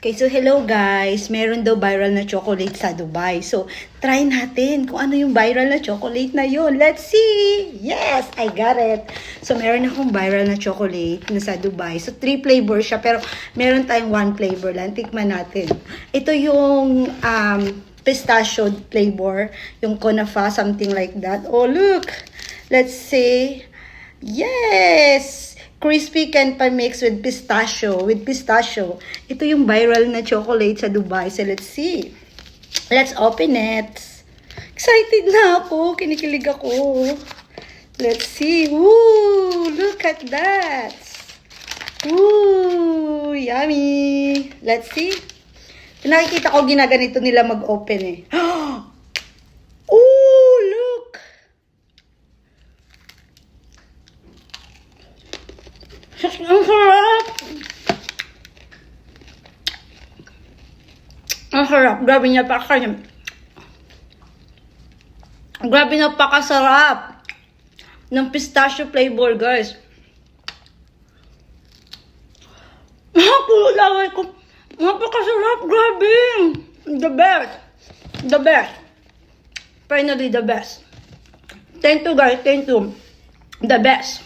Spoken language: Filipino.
Okay, so hello guys. Meron daw viral na chocolate sa Dubai. So, try natin kung ano yung viral na chocolate na yun. Let's see! Yes! I got it! So, meron akong viral na chocolate na sa Dubai. So, 3 flavors siya. Pero, meron tayong 1 flavor lang. Tikman natin. Ito yung pistachio flavor. Yung kunafa, something like that. Oh, look! Let's see. Yes! Crispy Kenpa mix with pistachio. Ito yung viral na chocolate sa Dubai. So, let's see. Let's open it. Excited na ako. Kinikilig ako. Let's see. Ooh, look at that. Ooh, yummy. Let's see. Nakikita ko ginaganito nila mag-open eh. Ooh, look. Ang sarap! Ang sarap. Grabe niya pa kayo. Grabe napakasarap ng pistachio flavor, guys. Napulaway ko. Napakasarap. Grabe. The best. The best. Finally, the best. Thank you, guys. Thank you. The best.